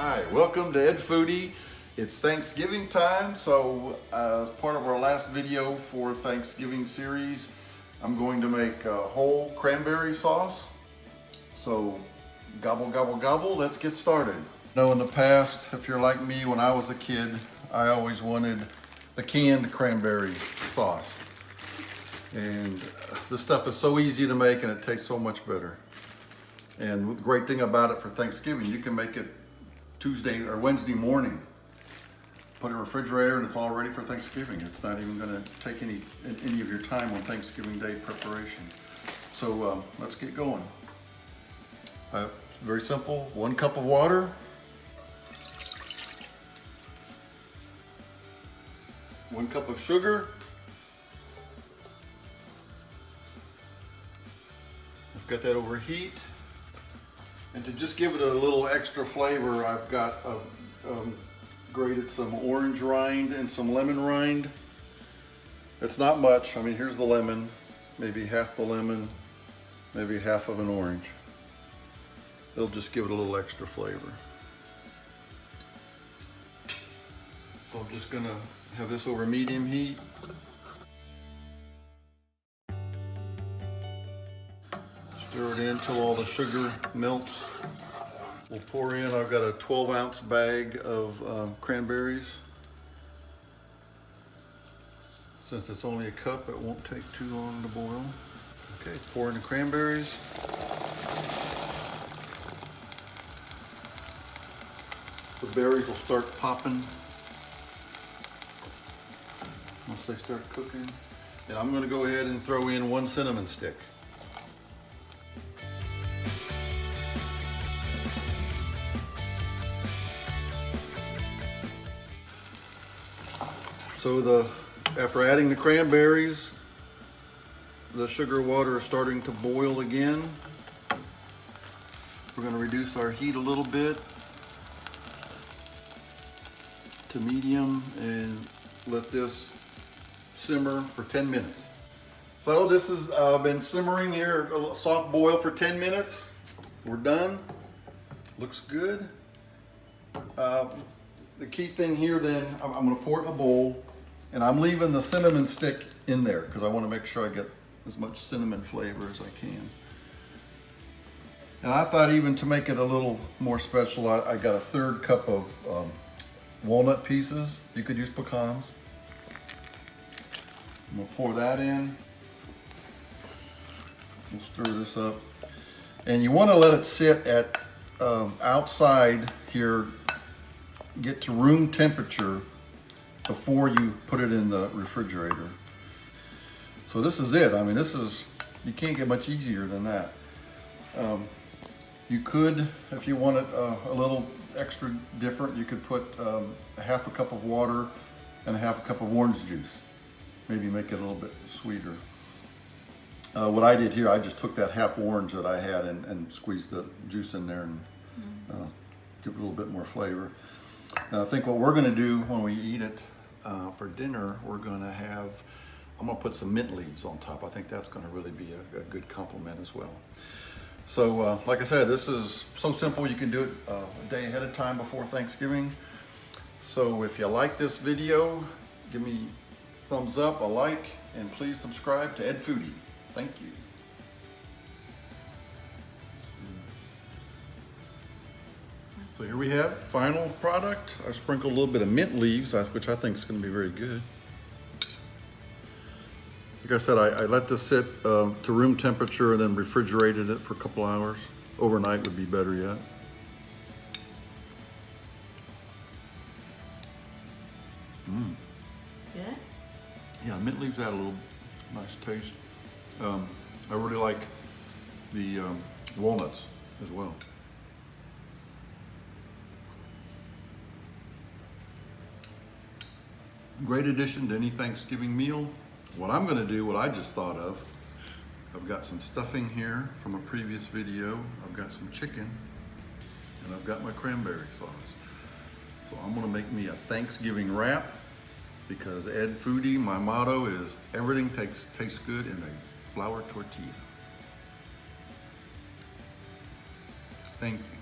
Hi, welcome to Ed Foodie. It's Thanksgiving time, so as part of our last video for Thanksgiving series, I'm going to make whole cranberry sauce. So gobble, gobble, gobble, let's get started. In the past, if you're like me, when I was a kid, I always wanted the canned cranberry sauce. And this stuff is so easy to make and it tastes so much better. And the great thing about it for Thanksgiving, you can make it Tuesday or Wednesday morning. Put it in the refrigerator and it's all ready for Thanksgiving. It's not even gonna take any of your time on Thanksgiving Day preparation. So let's get going. Very simple, 1 cup of water. One cup of sugar. I've got that over heat. And to just give it a little extra flavor, I've got grated some orange rind and some lemon rind. It's not much. I mean, here's the lemon, maybe half the lemon, maybe half of an orange. It'll just give it a little extra flavor. So I'm just gonna have this over medium heat. Stir it in until all the sugar melts. We'll pour in, I've got a 12-ounce bag of cranberries. Since it's only a cup, it won't take too long to boil. Okay, pour in the cranberries. The berries will start popping once they start cooking. And I'm gonna go ahead and throw in 1 cinnamon stick. So after adding the cranberries, the sugar water is starting to boil again. We're going to reduce our heat a little bit to medium and let this simmer for 10 minutes. So this has been simmering here, a soft boil for 10 minutes. We're done. Looks good. The key thing here then, I'm going to pour it in a bowl. And I'm leaving the cinnamon stick in there because I want to make sure I get as much cinnamon flavor as I can. And I thought even to make it a little more special, I got a 1/3 cup of walnut pieces. You could use pecans. I'm gonna pour that in. We'll stir this up. And you want to let it sit at outside here, get to room temperature before you put it in the refrigerator. So this is it. I mean, you can't get much easier than that. You could, if you want it a little extra different, you could put a 1/2 cup of water and a 1/2 cup of orange juice. Maybe make it a little bit sweeter. What I did here, I just took that half orange that I had and squeezed the juice in there and give it a little bit more flavor. Now I think what we're gonna do when we eat it for dinner, I'm gonna put some mint leaves on top. I think that's gonna really be a good compliment as well. So like I said, this is so simple. You can do it a day ahead of time before Thanksgiving. So if you like this video, give me a thumbs up, a like, and please subscribe to Ed Foodie. Thank you. So here we have final product. I sprinkled a little bit of mint leaves, which I think is going to be very good. Like I said, I let this sit to room temperature and then refrigerated it for a couple hours. Overnight would be better yet. Good? Yeah, mint leaves add a little nice taste. I really like the walnuts as well. Great addition to any Thanksgiving meal. What I'm gonna do, what I just thought of, I've got some stuffing here from a previous video. I've got some chicken and I've got my cranberry sauce. So I'm gonna make me a Thanksgiving wrap because Ed Foodie, my motto is everything tastes good in a flour tortilla. Thank you.